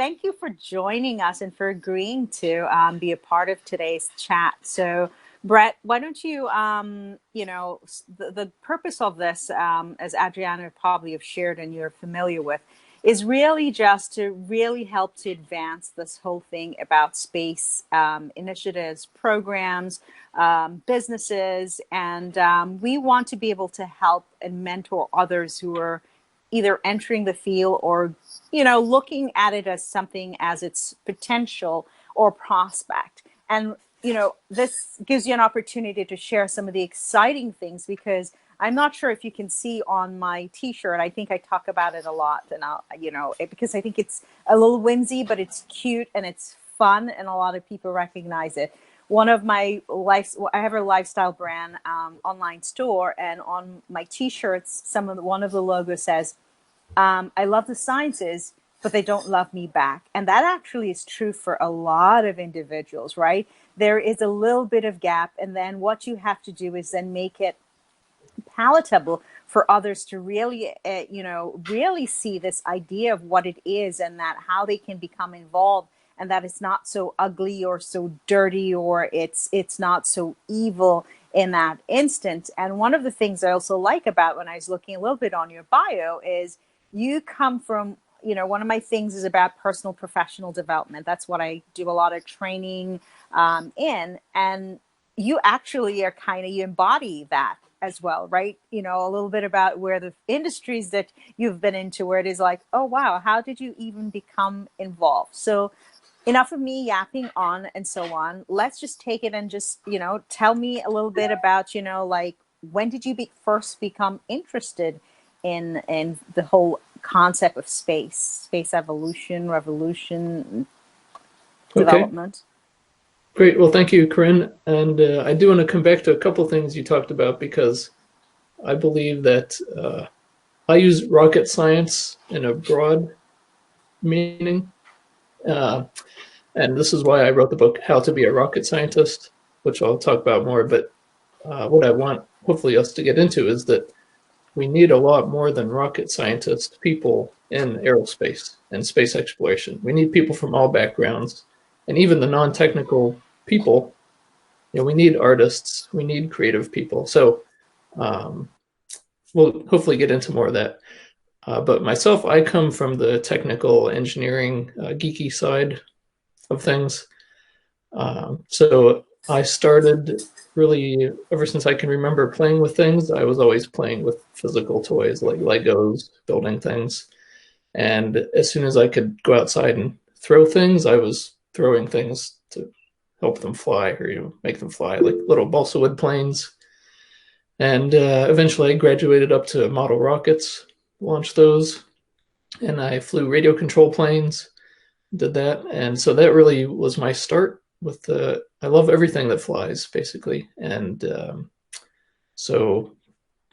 thank you for joining us and for agreeing to be a part of today's chat. So, Brett, why don't you, the purpose of this, as Adriana probably have shared and you're familiar with, is really just to really help to advance this whole thing about space initiatives, programs, businesses, and we want to be able to help and mentor others who are either entering the field or looking at it as something as its potential or prospect. And this gives you an opportunity to share some of the exciting things, because I'm not sure if you can see on my t-shirt, I think I talk about it a lot, and because I think it's a little whimsy, but it's cute and it's fun and a lot of people recognize it. One of my I have a lifestyle brand online store, and on my t-shirts, one of the logos says, I love the sciences, but they don't love me back. And that actually is true for a lot of individuals, right? There is a little bit of gap. And then what you have to do is then make it palatable for others to really, really see this idea of what it is, and that how they can become involved, and that it's not so ugly or so dirty, or it's not so evil in that instant. And one of the things I also like about, when I was looking a little bit on your bio, is you come from, one of my things is about personal professional development. That's what I do a lot of training in. And you actually are you embody that as well, right? A little bit about where the industries that you've been into, where it is like, oh, wow, how did you even become involved? So enough of me yapping on and so on. Let's just take it and just, tell me a little bit about, like, when did you first become interested in the whole concept of space evolution, revolution, development? Great. Well, thank you, Corrinne. And I do want to come back to a couple things you talked about, because I believe that I use rocket science in a broad meaning. And this is why I wrote the book, How to Be a Rocket Scientist, which I'll talk about more. But what I want, hopefully, us to get into is that we need a lot more than rocket scientists, people in aerospace and space exploration. We need people from all backgrounds, and even the non-technical people. We need artists, we need creative people. So we'll hopefully get into more of that. But myself, I come from the technical engineering, geeky side of things. So I started really, ever since I can remember playing with things, I was always playing with physical toys like Legos, building things. And as soon as I could go outside and throw things, I was throwing things to help them fly, or make them fly, like little balsa wood planes. And eventually I graduated up to model rockets, launched those, and I flew radio control planes, did that. And so that really was my start with I love everything that flies, basically. And so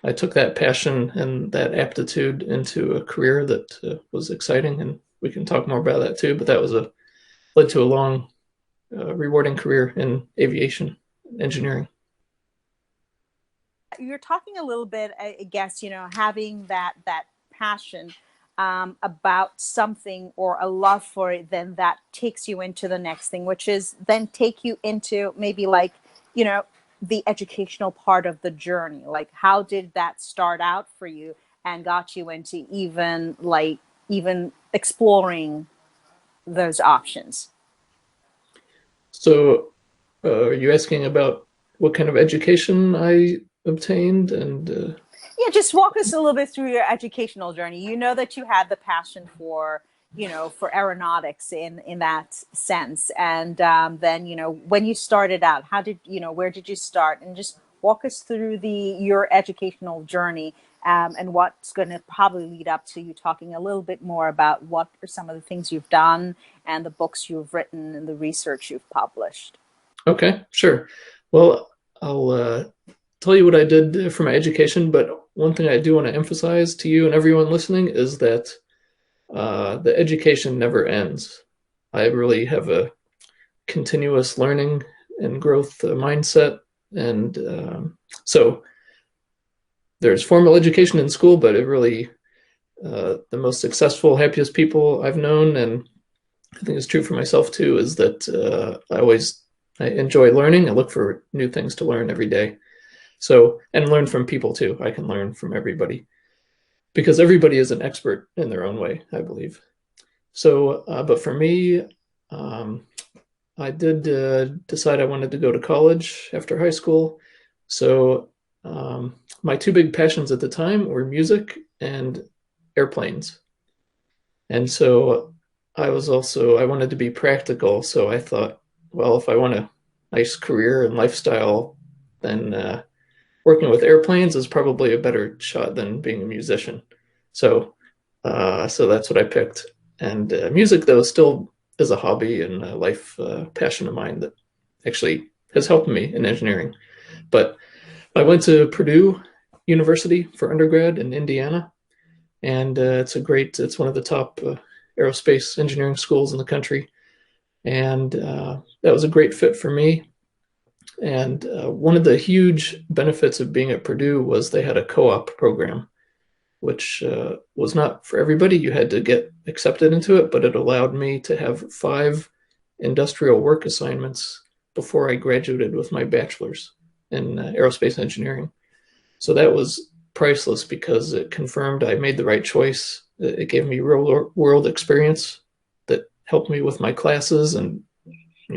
I took that passion and that aptitude into a career that was exciting, and we can talk more about that too. But that led to a long, rewarding career in aviation engineering. You're talking a little bit, I guess, having that passion about something, or a love for it, then that takes you into the next thing, which is then take you into maybe like, the educational part of the journey. Like, how did that start out for you and got you into even exploring those options? So are you asking about what kind of education I obtained? And yeah, just walk us a little bit through your educational journey. You know that you had the passion for, for aeronautics in that sense. And then, when you started out, where did you start? And just walk us through your educational journey, and what's going to probably lead up to you talking a little bit more about what are some of the things you've done and the books you've written and the research you've published. Okay, sure. Well, I'll tell you what I did for my education, but one thing I do want to emphasize to you and everyone listening is that the education never ends. I really have a continuous learning and growth mindset, and so there's formal education in school, but it really the most successful, happiest people I've known, and I think is true for myself too, is that I enjoy learning. I look for new things to learn every day. So, and learn from people too. I can learn from everybody because everybody is an expert in their own way, I believe. So, but for me, um, I did decide I wanted to go to college after high school. So, my two big passions at the time were music and airplanes. And so I wanted to be practical. So I thought, well, if I want a nice career and lifestyle, then working with airplanes is probably a better shot than being a musician. So, so that's what I picked. And music, though, still is a hobby and a life passion of mine that actually has helped me in engineering. But I went to Purdue University for undergrad in Indiana, and it's one of the top aerospace engineering schools in the country. And that was a great fit for me. And one of the huge benefits of being at Purdue was they had a co-op program, which was not for everybody. You had to get accepted into it, but it allowed me to have 5 industrial work assignments before I graduated with my bachelor's in aerospace engineering. So that was priceless because it confirmed I made the right choice. It gave me real world experience that helped me with my classes and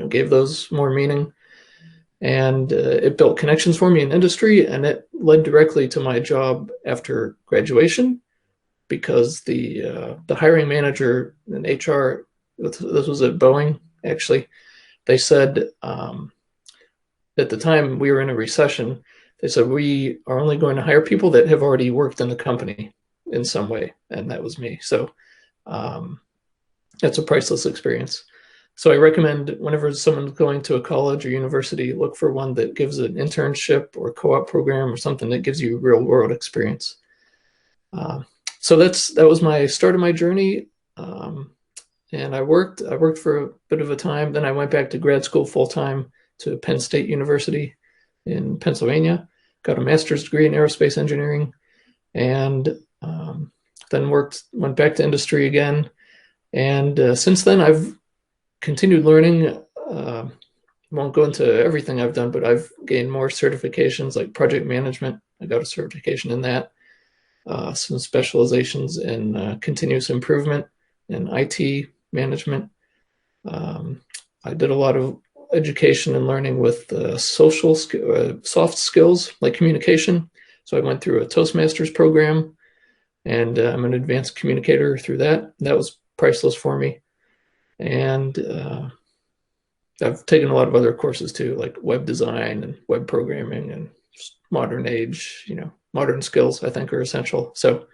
gave those more meaning. And it built connections for me in industry, and it led directly to my job after graduation because the hiring manager in HR, this was at Boeing actually, they said at the time we were in a recession, they said we are only going to hire people that have already worked in the company in some way, and that was me. So that's a priceless experience. So I recommend whenever someone's going to a college or university, look for one that gives an internship or co-op program or something that gives you real world experience. So that was my start of my journey. And I worked for a bit of a time. Then I went back to grad school full time to Penn State University in Pennsylvania, got a master's degree in aerospace engineering, and then went back to industry again. And since then, I've continued learning. Won't go into everything I've done, but I've gained more certifications like project management. I got a certification in that, some specializations in continuous improvement and IT management. I did a lot of education and learning with soft skills like communication. So I went through a Toastmasters program, and I'm an advanced communicator through that. That was priceless for me. And I've taken a lot of other courses too, like web design and web programming and modern age, modern skills I think are essential. So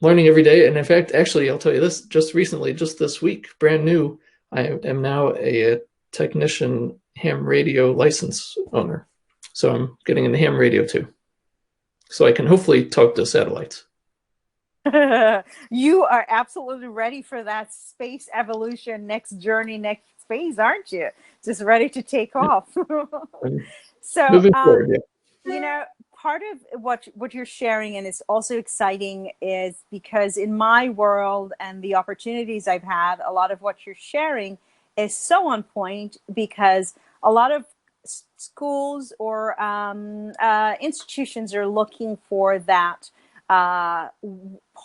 learning every day. And in fact, actually, I'll tell you this, just recently, just this week, brand new, I am now a technician ham radio license owner. So I'm getting into ham radio too. So I can hopefully talk to satellites. You are absolutely ready for that space evolution, next journey, next phase, aren't you? Just ready to take off. So, moving forward, yeah. Part of what you're sharing, and it's also exciting, is because in my world and the opportunities I've had, a lot of what you're sharing is so on point because a lot of schools or institutions are looking for that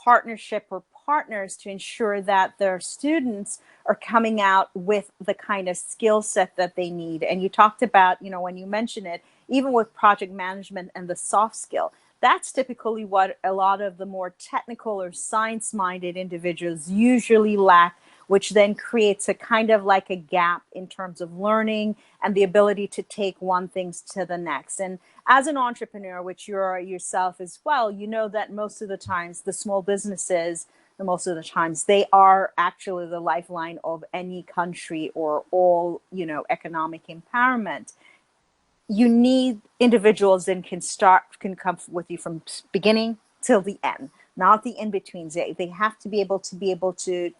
partnership or partners to ensure that their students are coming out with the kind of skill set that they need. And you talked about, when you mention it, even with project management and the soft skill, that's typically what a lot of the more technical or science-minded individuals usually lack, which then creates a kind of like a gap in terms of learning and the ability to take one thing to the next. And as an entrepreneur, which you're yourself as well, you know that most of the times the small businesses, most of the times they are actually the lifeline of any country or all, economic empowerment. You need individuals that can come with you from beginning till the end, not the in-betweens. They have to be able to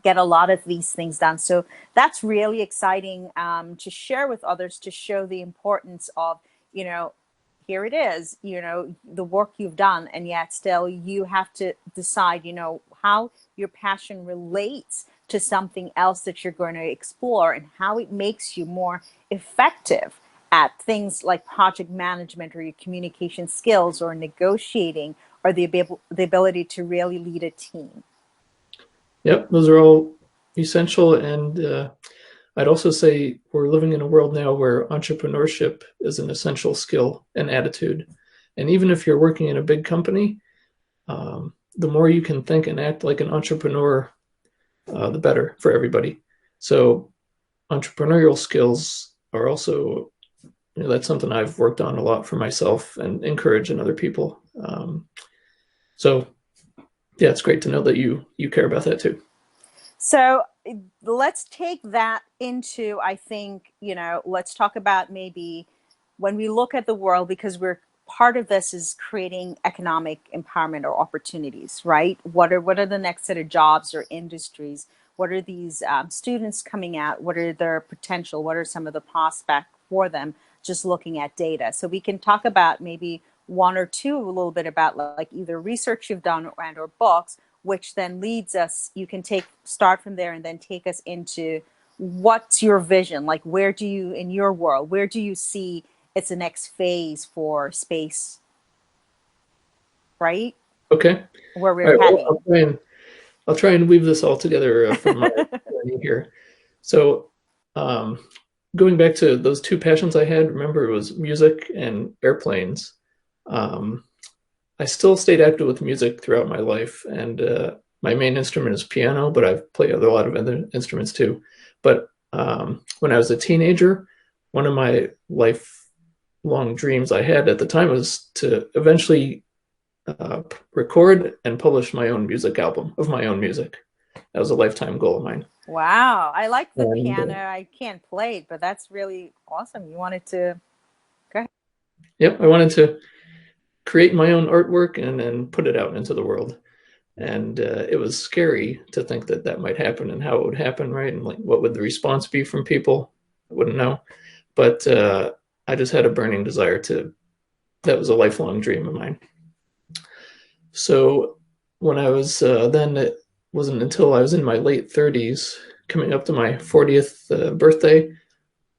get a lot of these things done. So that's really exciting to share with others, to show the importance of, here it is, the work you've done, and yet still you have to decide, how your passion relates to something else that you're going to explore, and how it makes you more effective at things like project management or your communication skills or negotiating or the ability to really lead a team. Yep, those are all essential. And I'd also say we're living in a world now where entrepreneurship is an essential skill and attitude. And even if you're working in a big company, the more you can think and act like an entrepreneur, the better for everybody. So entrepreneurial skills are also, that's something I've worked on a lot for myself and encourage in other people. So yeah, it's great to know that you care about that too. So let's take that into, I think, let's talk about maybe when we look at the world, because we're part of this is creating economic empowerment or opportunities, right? What are the next set of jobs or industries? What are these students coming out? What are their potential? What are some of the prospects for them? Just looking at data. So we can talk about maybe one or two, a little bit about like either research you've done and or books, which then leads us, you can start from there and then take us into what's your vision? Like, where do you, in your world, where do you see it's the next phase for space, right? Okay. Where we're heading. Well, I'll try and weave this all together from my journey here. So going back to those two passions I had, remember, it was music and airplanes. I still stayed active with music throughout my life, and my main instrument is piano, but I've played a lot of other instruments too. But when I was a teenager, one of my lifelong dreams I had at the time was to eventually record and publish my own music album of my own music. That was a lifetime goal of mine. Wow. I like the piano. I can't play it, but that's really awesome. You wanted to go ahead. Yep. I wanted to create my own artwork and then put it out into the world. And it was scary to think that that might happen and how it would happen, right? And like, what would the response be from people? I wouldn't know. But I just had a burning desire that was a lifelong dream of mine. So when I was then, it wasn't until I was in my late 30s, coming up to my 40th birthday,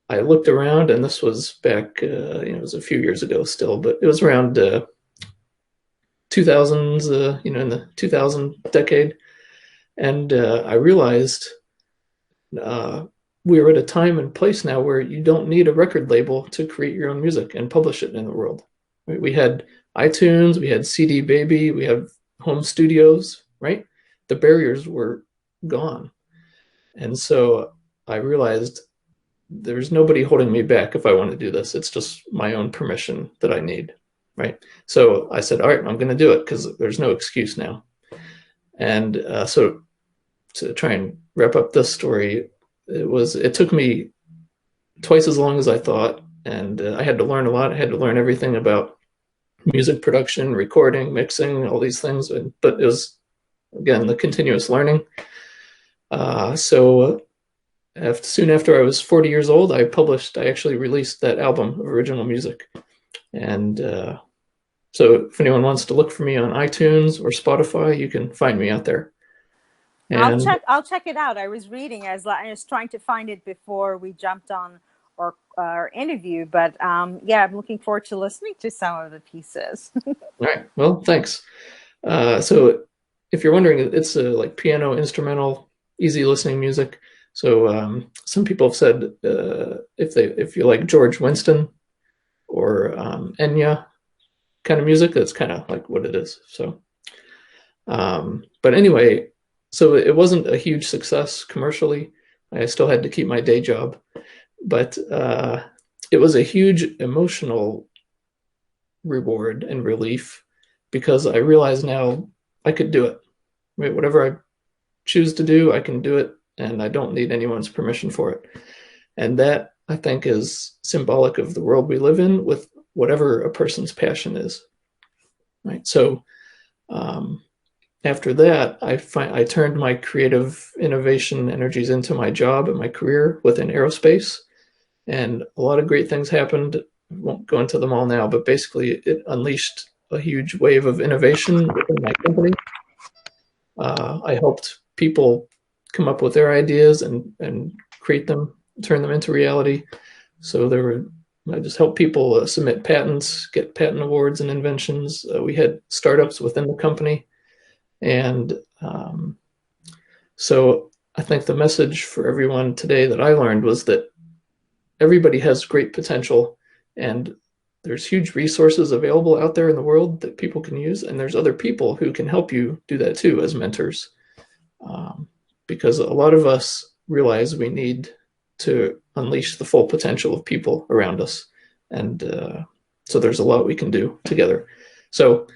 I looked around, and this was back, it was a few years ago still, but it was around 2000s, in the 2000 decade. And I realized we are at a time and place now where you don't need a record label to create your own music and publish it in the world. Right? We had iTunes, we had CD Baby, we have home studios, right? The barriers were gone. And so I realized there's nobody holding me back if I want to do this. It's just my own permission that I need, right? So I said, all right, I'm going to do it because there's no excuse now. And so to try and wrap up this story, it took me twice as long as I thought. And I had to learn a lot. I had to learn everything about music production, recording, mixing, all these things. But it was, again, the continuous learning. So soon after I was 40 years old, I actually released that album of original music. And so if anyone wants to look for me on iTunes or Spotify, you can find me out there. And I'll check it out. I was reading, I was trying to find it before we jumped on our interview, but yeah, I'm looking forward to listening to some of the pieces. All right. Well, thanks. So if you're wondering, it's like piano, instrumental, easy listening music. So some people have said if you like George Winston or Enya kind of music, that's kind of like what it is. So, but anyway, so it wasn't a huge success commercially. I still had to keep my day job, but it was a huge emotional reward and relief because I realize now I could do it. Right? Whatever I choose to do, I can do it, and I don't need anyone's permission for it. And that, I think, is symbolic of the world we live in with whatever a person's passion is. Right? So after that, I turned my creative innovation energies into my job and my career within aerospace. And a lot of great things happened. I won't go into them all now, but basically it unleashed a huge wave of innovation within my company. I helped people come up with their ideas and create them, turn them into reality. So I just helped people submit patents, get patent awards and inventions. We had startups within the company. And so I think the message for everyone today that I learned was that everybody has great potential, and there's huge resources available out there in the world that people can use, and there's other people who can help you do that too as mentors. Because a lot of us realize we need to unleash the full potential of people around us. And so there's a lot we can do together. So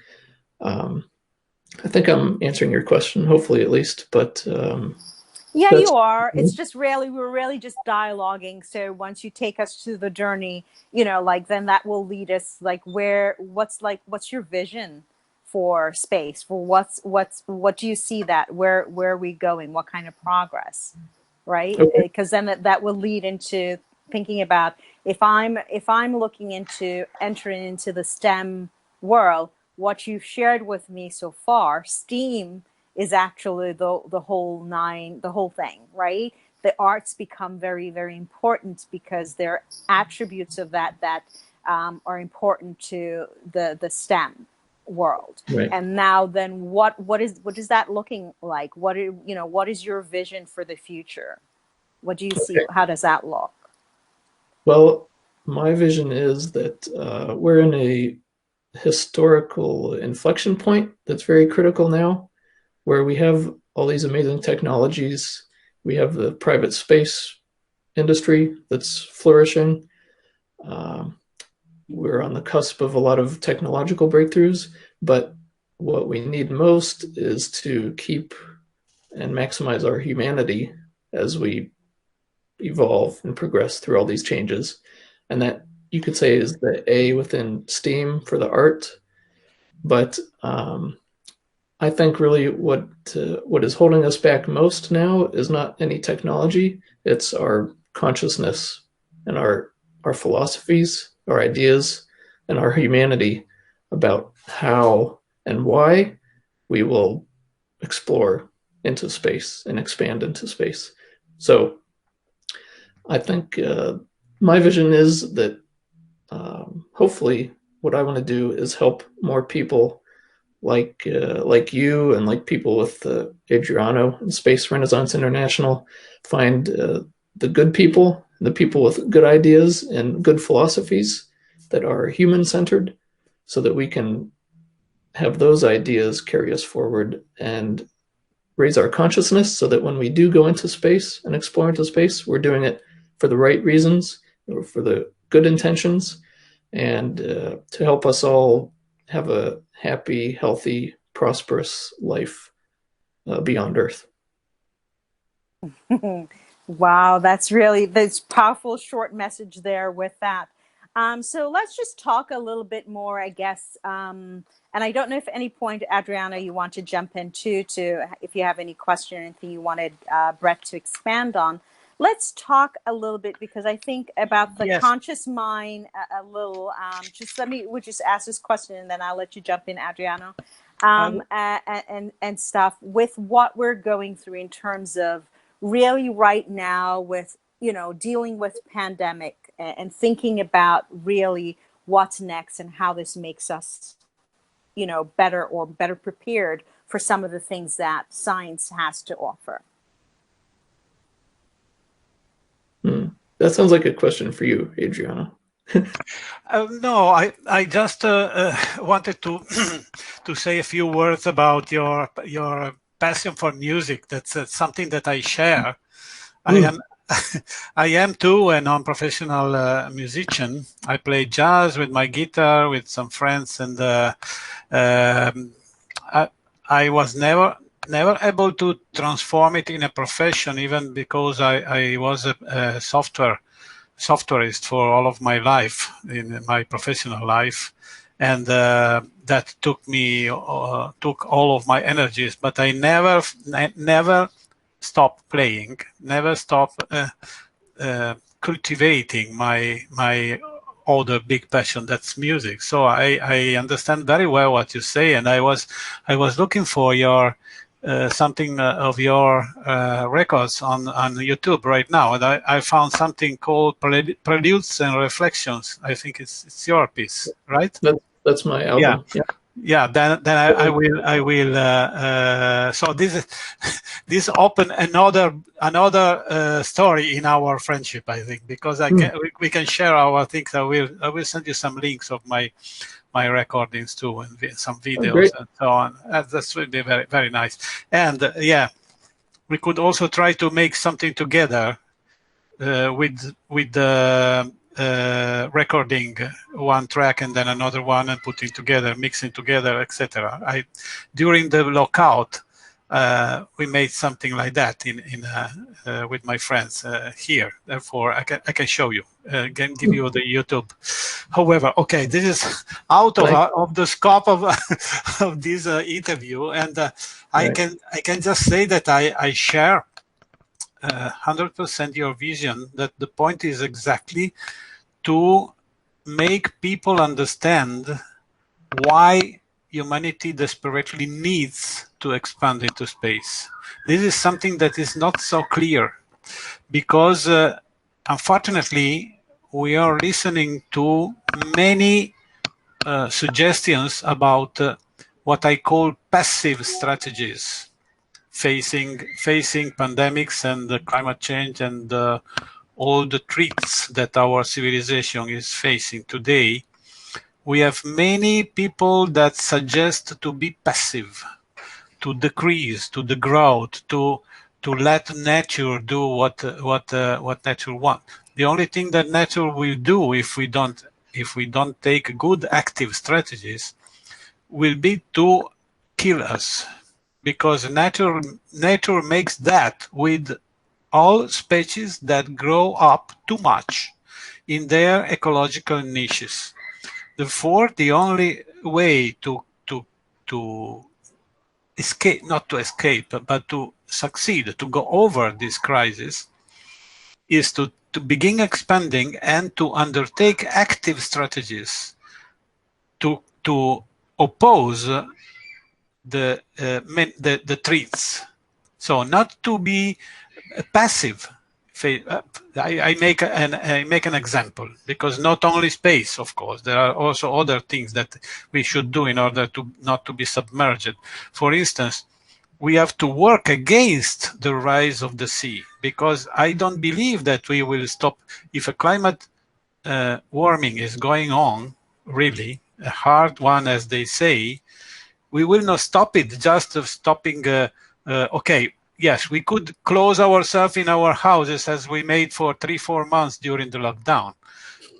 I think I'm answering your question, hopefully at least, but yeah, you are. It's just we're really just dialoguing. So once you take us to the journey, like then that will lead us like what's your vision for space? For what do you see that where are we going? What kind of progress? Right? okay. Because then that will lead into thinking about if I'm looking into entering into the STEM world, what you've shared with me so far, STEAM is actually the whole thing, right? The arts become very, very important because they're attributes of that are important to the STEM world. Right. And now then what is that looking like? What is your vision for the future? What do you see? How does that look? Well, my vision is that we're in a historical inflection point that's very critical now, where we have all these amazing technologies. We have the private space industry that's flourishing. We're on the cusp of a lot of technological breakthroughs, but what we need most is to keep and maximize our humanity as we evolve and progress through all these changes. And that you could say is the A within STEAM for the art. But I think really what is holding us back most now is not any technology. It's our consciousness and our philosophies, our ideas, and our humanity about how and why we will explore into space and expand into space. So I think my vision is that hopefully what I want to do is help more people like you and like people with Adriano and Space Renaissance International find the good people, the people with good ideas and good philosophies that are human-centered, so that we can have those ideas carry us forward and raise our consciousness, so that when we do go into space and explore into space, we're doing it for the right reasons, or for the good intentions, and to help us all have a happy, healthy, prosperous life beyond Earth. Wow, that's powerful short message there with that. So let's just talk a little bit more, I guess. And I don't know if at any point, Adriana, you want to jump in too, if you have any question, anything you wanted Brett to expand on. Let's talk a little bit, because I think about the conscious mind a little. We'll just ask this question and then I'll let you jump in, Adriano, and stuff with what we're going through in terms of really right now with, dealing with pandemic and thinking about really what's next and how this makes us, better prepared for some of the things that science has to offer. That sounds like a question for you, Adriana. No, I just wanted to to say a few words about your passion for music. That's something that I share. I am too a non-professional musician. I play jazz with my guitar with some friends, and I was never able to transform it in a profession, even because I was a softwareist for all of my life, in my professional life, and that took all of my energies. But I never stopped playing, never stopped cultivating my other big passion, that's music. So I understand very well what you say, and I was looking for your something of your records on YouTube right now, and I found something called Preludes and Reflections. I think it's your piece, right? That's my album. Yeah. Then I will. So this open another story in our friendship, I think, because we can share our things. I will send you some links of my recordings too, and some videos and so on. That's really very, very nice. And we could also try to make something together with the recording one track and then another one and putting together, mixing together, etc. During the lockout, we made something like that with my friends here. Therefore, I can show you, can give you the YouTube. However, okay, this is out of the scope of of this interview, and I can just say that I share 100% your vision. That the point is exactly to make people understand why humanity desperately needs to expand into space. This is something that is not so clear because unfortunately we are listening to many suggestions about what I call passive strategies facing pandemics and climate change and all the threats that our civilization is facing today. We have many people that suggest to be passive, to decrease, to degrade, to let nature do what nature wants. The only thing that nature will do if we don't take good active strategies will be to kill us, because nature makes that with all species that grow up too much in their ecological niches. Therefore, the only way to escape, not to escape, but to succeed, to go over this crisis, is to begin expanding and to undertake active strategies to oppose the threats. So not to be passive. I make an example, because not only space, of course, there are also other things that we should do in order to not to be submerged. For instance, we have to work against the rise of the sea, because I don't believe that we will stop if a climate warming is going on, really a hard one, as they say. We will not stop it just of stopping. Okay, yes, we could close ourselves in our houses as we made for 3-4 months during the lockdown,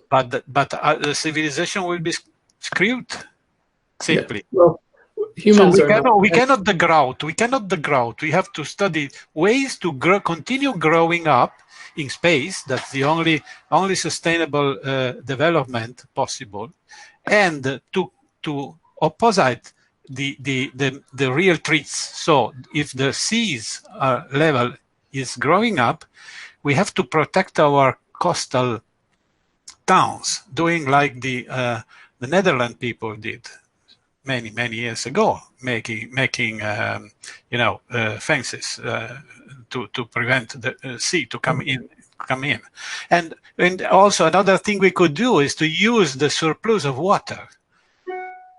but the civilization will be screwed simply. Yeah. Well, humans we cannot degrade. We cannot degrade. We have to study ways to continue growing up in space. That's the only sustainable development possible, and to opposite the real threats. So if the seas level is growing up, we have to protect our coastal towns, doing like the Netherlands people did many years ago, making fences to prevent the sea to come in. And also another thing we could do is to use the surplus of water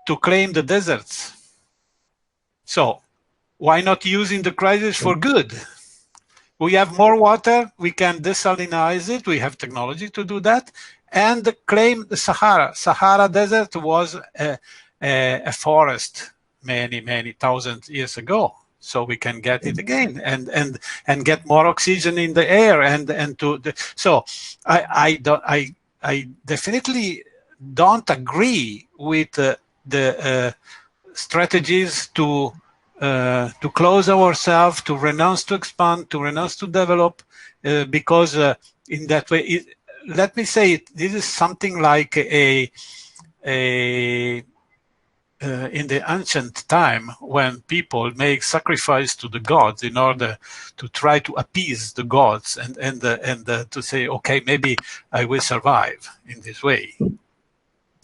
to claim the deserts. So why not using the crisis for good? We have more water, we can desalinize it, we have technology to do that, and claim the Sahara. Sahara Desert was a forest many thousand years ago. So we can get it again and get more oxygen in the air so I definitely don't agree with the strategies to close ourselves, to renounce to expand, to renounce to develop, because in that way, let me say it, this is something like in the ancient time, when people make sacrifice to the gods in order to try to appease the gods and to say, okay, maybe I will survive in this way.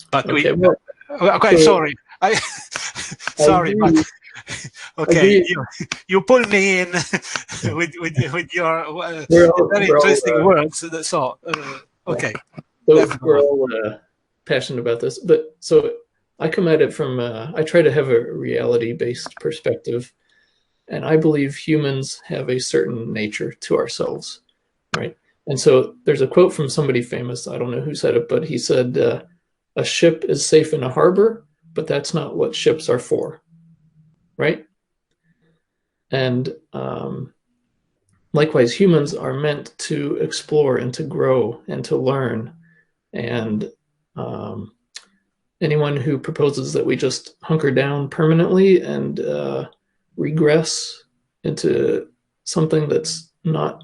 But sorry, sorry, but Okay, you pull me in with your very interesting words. So okay, so we're all passionate about this, but so I come at it from I try to have a reality-based perspective, and I believe humans have a certain nature to ourselves, right? And so there's a quote from somebody famous. I don't know who said it, but he said, "A ship is safe in a harbor, but that's not what ships are for," right? And likewise, humans are meant to explore and to grow and to learn. And anyone who proposes that we just hunker down permanently and regress into something that's not,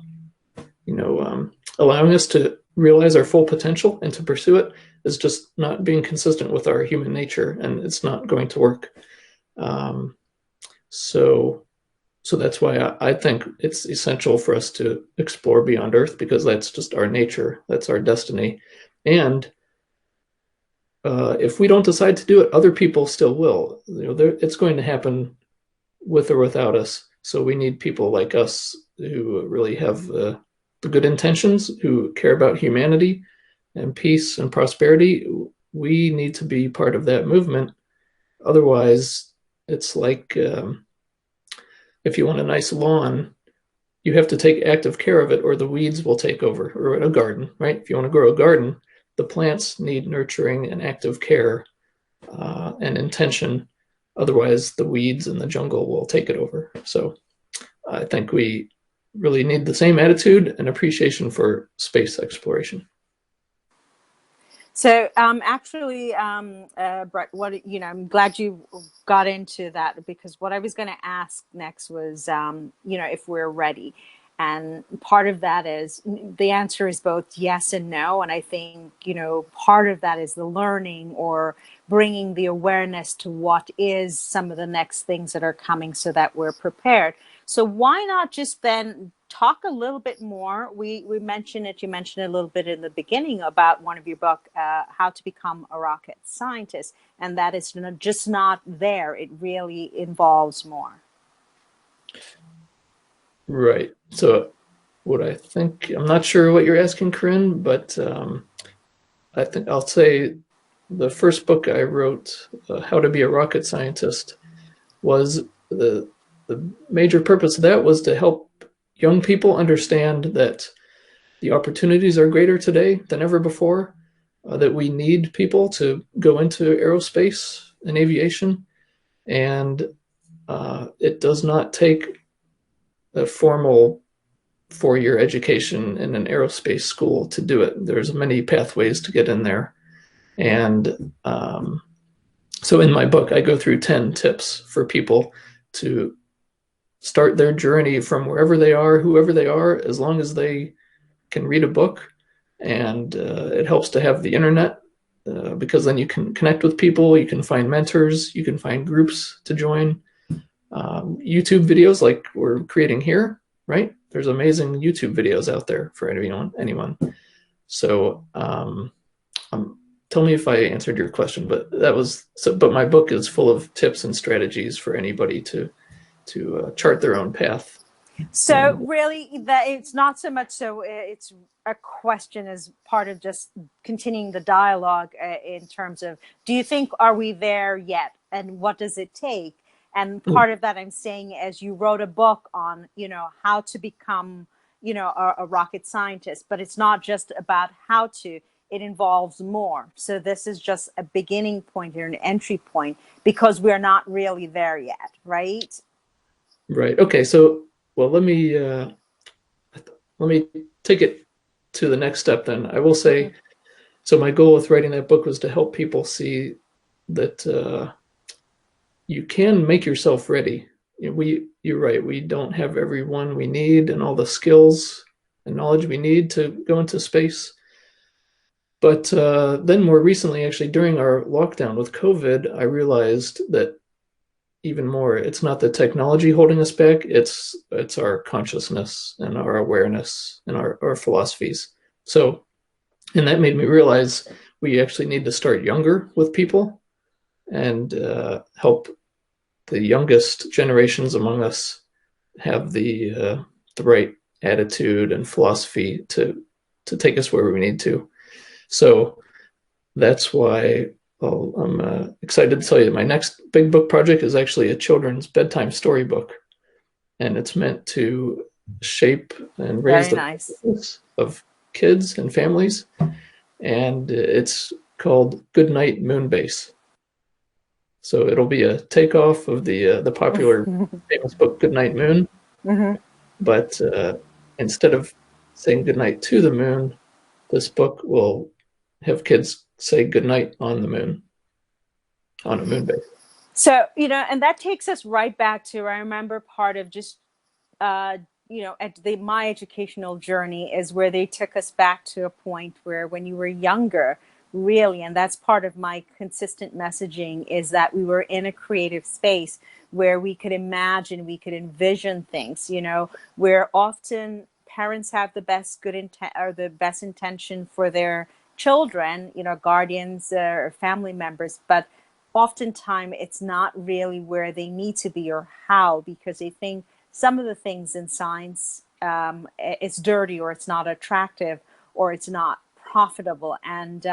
allowing us to realize our full potential and to pursue it is just not being consistent with our human nature, and it's not going to work. So that's why I think it's essential for us to explore beyond Earth, because that's just our nature, that's our destiny. And if we don't decide to do it, other people still will. It's going to happen with or without us. So we need people like us who really have the good intentions, who care about humanity and peace and prosperity. We need to be part of that movement. Otherwise, it's like if you want a nice lawn, you have to take active care of it or the weeds will take over, or a garden, right? If you want to grow a garden, the plants need nurturing and active care and intention. Otherwise, the weeds and the jungle will take it over. So I think we really need the same attitude and appreciation for space exploration. So actually, Brett, I'm glad you got into that, because what I was going to ask next was, if we're ready. And part of that is, the answer is both yes and no. And I think, part of that is the learning, or bringing the awareness to what is some of the next things that are coming, so that we're prepared. So why not just then talk a little bit more? We mentioned it. You mentioned a little bit in the beginning about one of your book, How to Become a Rocket Scientist, and that is just not there. It really involves more. Right. So what I think, I'm not sure what you're asking, Corrinne, but I think I'll say the first book I wrote, How to Be a Rocket Scientist, was the major purpose of that was to help young people understand that the opportunities are greater today than ever before, that we need people to go into aerospace and aviation, and it does not take a formal 4-year education in an aerospace school to do it. There's many pathways to get in there. And so in my book, I go through 10 tips for people to start their journey from wherever they are, whoever they are, as long as they can read a book. And it helps to have the internet, because then you can connect with people, you can find mentors, you can find groups to join. YouTube videos like we're creating here, right? There's amazing YouTube videos out there for anyone. So tell me if I answered your question, but but my book is full of tips and strategies for anybody to chart their own path. So really, that it's not so much so it's a question as part of just continuing the dialogue in terms of, do you think, are we there yet, and what does it take? And part of that, I'm saying, as you wrote a book on, how to become, a rocket scientist, but it's not just about how to, it involves more. So this is just a beginning point here, an entry point, because we're not really there yet, right? Right. Okay. So, well, let me take it to the next step then. I will say, so my goal with writing that book was to help people see that you can make yourself ready. You're right. We don't have everyone we need and all the skills and knowledge we need to go into space. But then more recently, actually, during our lockdown with COVID, I realized that even more, it's not the technology holding us back, it's our consciousness and our awareness and our philosophies. So, and that made me realize we actually need to start younger with people and help the youngest generations among us have the right attitude and philosophy to take us where we need to. So that's why I'm excited to tell you that my next big book project is actually a children's bedtime storybook, and it's meant to shape and raise Very the nice. consciousness of kids and families, and it's called Goodnight Moonbase. So it'll be a takeoff of the popular famous book Goodnight Moon, but instead of saying goodnight to the moon, this book will have kids say goodnight on the moon, on a moon base. So, and that takes us right back to, I remember part of just, my educational journey is where they took us back to a point where when you were younger, really, and that's part of my consistent messaging, is that we were in a creative space where we could imagine, we could envision things, where often parents have the best intention for their children, guardians or family members, but oftentimes it's not really where they need to be or how, because they think some of the things in science, it's dirty, or it's not attractive, or it's not profitable, and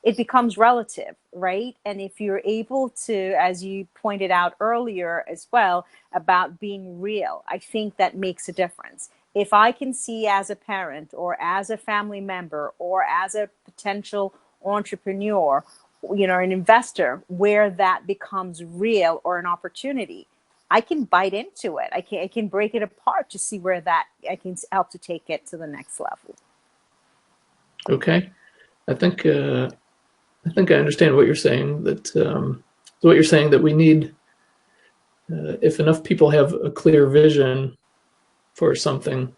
it becomes relative, right? And if you're able to, as you pointed out earlier as well, about being real, I think that makes a difference. If I can see as a parent or as a family member or as a potential entrepreneur, an investor, where that becomes real or an opportunity, I can bite into it. I can break it apart to see where that I can help to take it to the next level. Okay, I think I understand what you're saying. What you're saying, that we need, if enough people have a clear vision for something,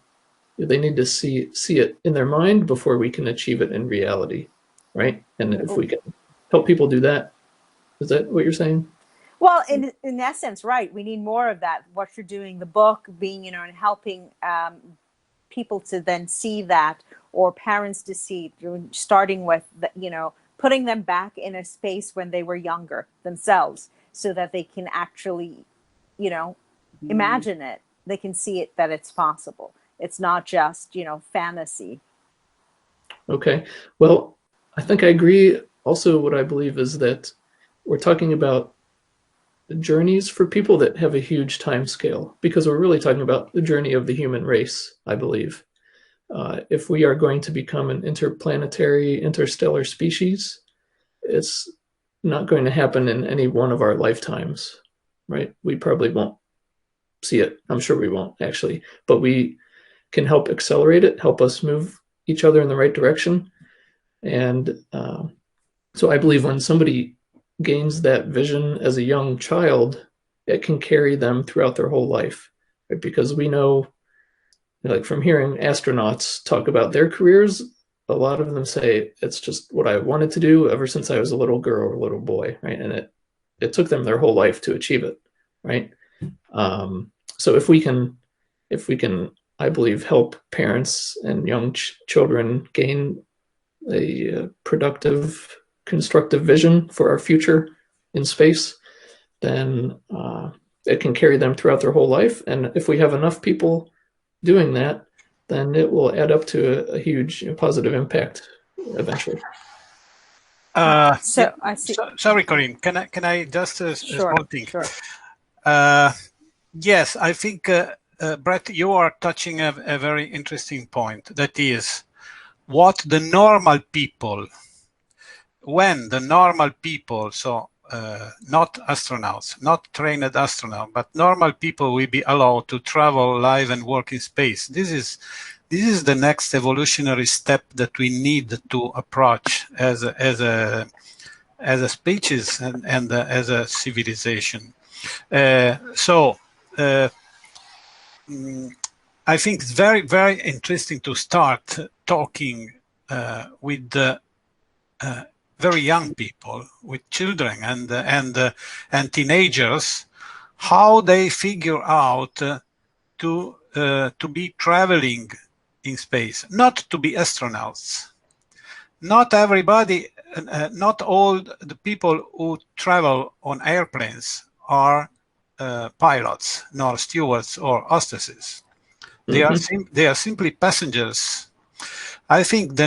they need to see it in their mind before we can achieve it in reality, right? And if we can help people do that, is that what you're saying? Well, in essence, right. We need more of that. What you're doing, the book, being, and helping people to then see that, or parents to see, starting with, putting them back in a space when they were younger themselves, so that they can actually, imagine it. They can see it, that it's possible. It's not just, fantasy. Okay. Well, I think I agree. Also, what I believe is that we're talking about journeys for people that have a huge time scale, because we're really talking about the journey of the human race, I believe. If we are going to become an interplanetary, interstellar species, it's not going to happen in any one of our lifetimes, right? We probably won't see it. I'm sure we won't, actually, but we can help accelerate it, help us move each other in the right direction. And so I believe when somebody gains that vision as a young child, it can carry them throughout their whole life, right? Because we know, like from hearing astronauts talk about their careers, a lot of them say it's just what I wanted to do ever since I was a little girl or a little boy, right? And it took them their whole life to achieve it, right? So if we can, I believe, help parents and young children gain a productive, constructive vision for our future in space, then it can carry them throughout their whole life. And if we have enough people doing that, then it will add up to a huge positive impact eventually. So I see. Sorry, Corrinne. Can I just a small thing? Sure. Yes, I think Brett, you are touching a very interesting point. That is, what the normal people, when the normal people, so not astronauts, not trained astronauts, but normal people will be allowed to travel, live, and work in space. This is the next evolutionary step that we need to approach as a species and as a civilization. I think it's very, very interesting to start talking with very young people, with children and teenagers, how they figure out to be traveling in space, not to be astronauts. Not everybody, not all the people who travel on airplanes are pilots, nor stewards or hostesses. They are simply passengers. I think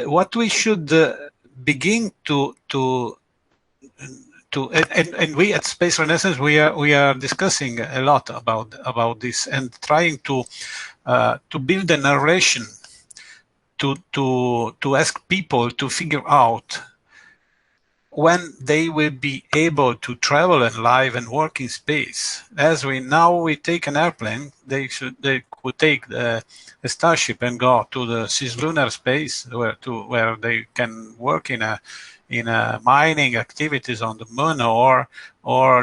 what we should begin and we at Space Renaissance we are discussing a lot about this and trying to build a narration to ask people to figure out when they will be able to travel and live and work in space. As we take an airplane, they could take a starship and go to the cislunar space where they can work in a mining activities on the moon or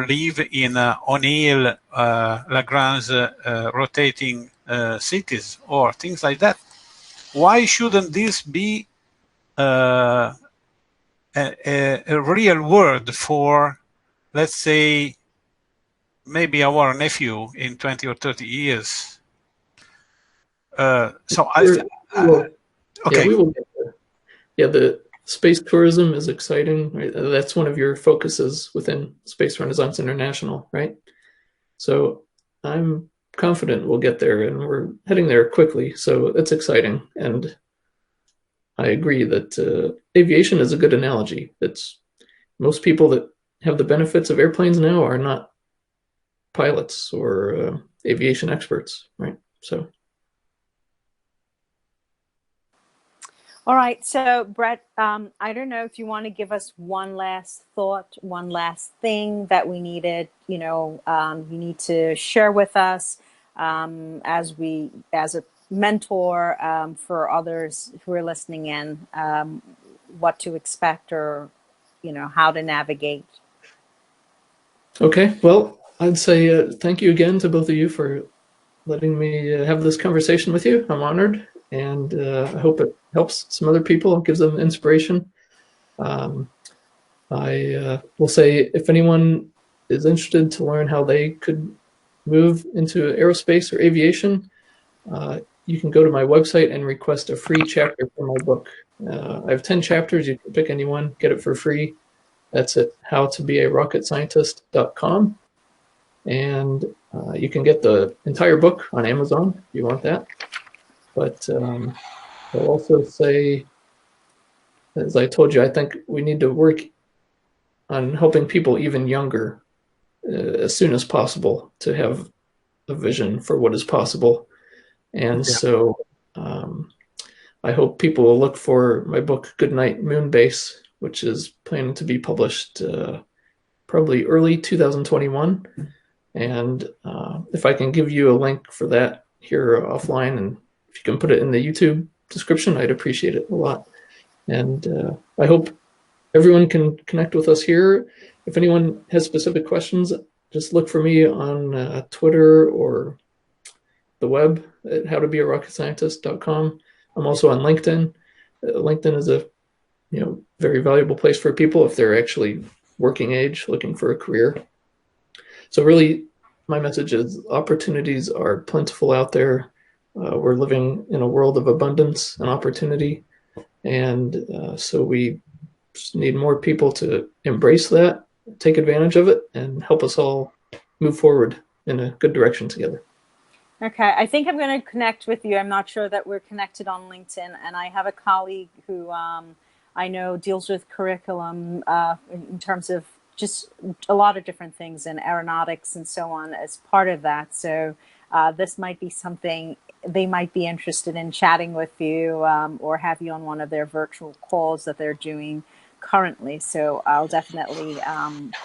live in O'Neill Lagrange rotating cities or things like that. Why shouldn't this be a real word for, let's say, maybe our nephew in 20 or 30 years? Okay. Yeah, we will get there. Yeah, the space tourism is exciting. Right? That's one of your focuses within Space Renaissance International, right? So I'm confident we'll get there, and we're heading there quickly. So it's exciting, and I agree that aviation is a good analogy. It's most people that have the benefits of airplanes now are not pilots or aviation experts, right? So. All right, so Brett, I don't know if you want to give us one last thought, one last thing that we needed, you need to share with us as a mentor for others who are listening in, what to expect or, how to navigate. Okay, well, I'd say thank you again to both of you for letting me have this conversation with you. I'm honored, and I hope it helps some other people, gives them inspiration. I will say, if anyone is interested to learn how they could move into aerospace or aviation, you can go to my website and request a free chapter for my book. I have 10 chapters. You can pick any one, get it for free. That's at howtobearocketscientist.com. And you can get the entire book on Amazon if you want that. But I'll also say, as I told you, I think we need to work on helping people even younger as soon as possible to have a vision for what is possible. And so I hope people will look for my book, Goodnight Moonbase, which is planning to be published probably early 2021. And if I can give you a link for that here offline, and if you can put it in the YouTube description, I'd appreciate it a lot. And I hope everyone can connect with us here. If anyone has specific questions, just look for me on Twitter or the web at howtobearocketscientist.com. I'm also on LinkedIn. LinkedIn is a very valuable place for people if they're actually working age, looking for a career. So really, my message is opportunities are plentiful out there. We're living in a world of abundance and opportunity. And so we just need more people to embrace that, take advantage of it, and help us all move forward in a good direction together. Okay, I think I'm going to connect with you. I'm not sure that we're connected on LinkedIn, and I have a colleague who I know deals with curriculum in terms of just a lot of different things in aeronautics and so on as part of that. So this might be something they might be interested in chatting with you or have you on one of their virtual calls that they're doing currently. So I'll definitely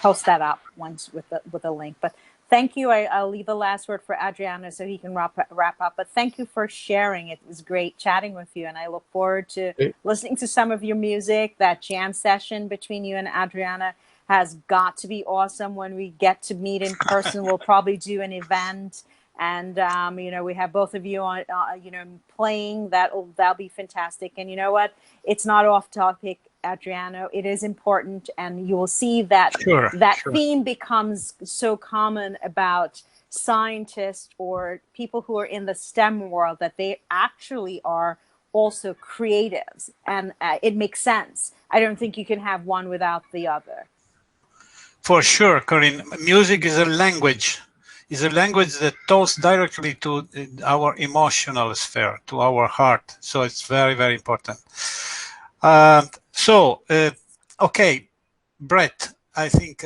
post that up once with a link. But thank you. I'll leave the last word for Adriano so he can wrap up. But thank you for sharing. It was great chatting with you. And I look forward to listening to some of your music. That jam session between you and Adriana has got to be awesome. When we get to meet in person, we'll probably do an event. And, we have both of you on, playing. That'll be fantastic. And you know what? It's not off topic, Adriano. It is important. And you will see that theme becomes so common about scientists or people who are in the STEM world, that they actually are also creatives. And it makes sense. I don't think you can have one without the other. For sure, Corrine. Music is a language. is a language that talks directly to our emotional sphere, to our heart. So it's very, very important. Okay, Brett, I think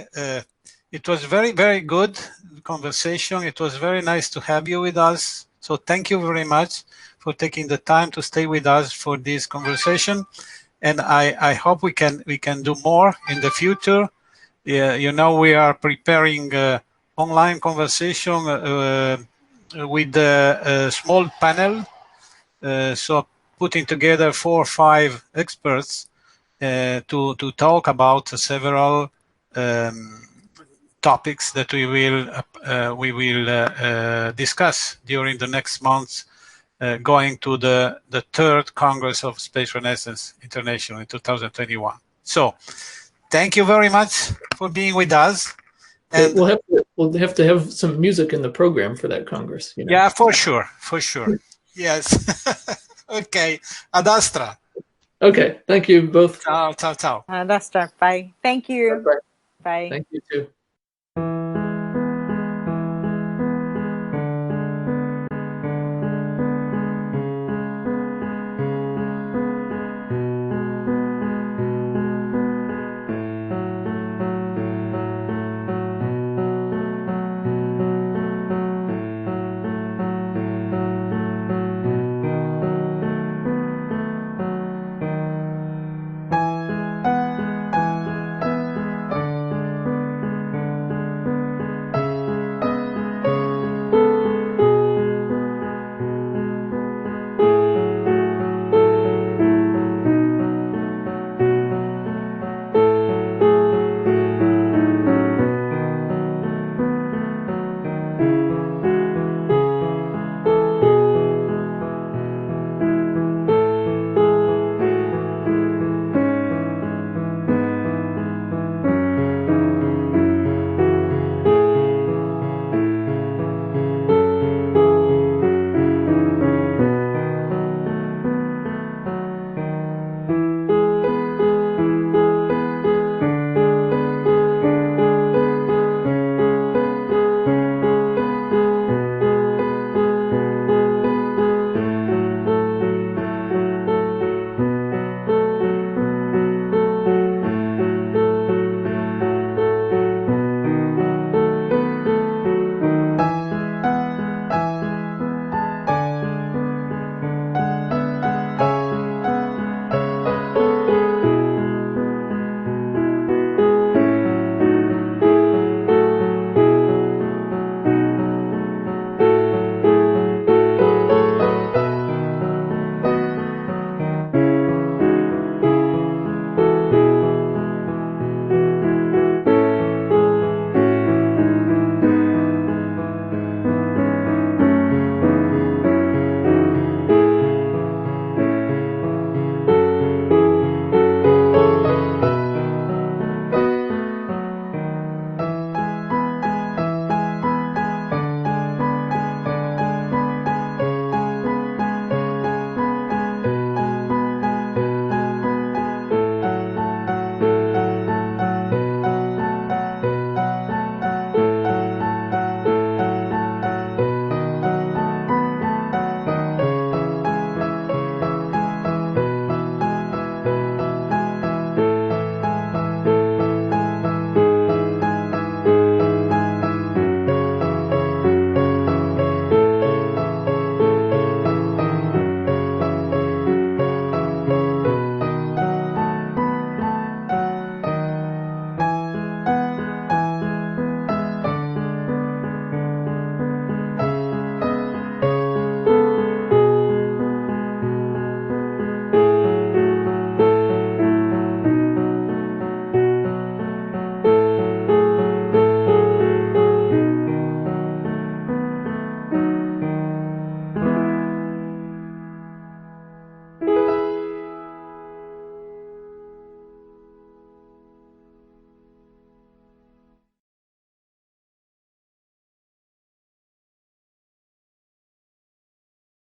it was very, very good conversation. It was very nice to have you with us. So thank you very much for taking the time to stay with us for this conversation. And I hope we can do more in the future. Yeah, you know, we are preparing online conversation with a small panel. So putting together 4 or 5 experts to talk about several topics that we will discuss during the next months, going to the 3rd Congress of Space Renaissance International in 2021. So thank you very much for being with us. And we'll have to have some music in the program for that Congress. You know? Yeah, for sure. Yes. Okay. Ad astra. Okay. Thank you both. Ciao, ciao, ciao. Ad astra. Bye. Thank you. Bye. Bye. Thank you too.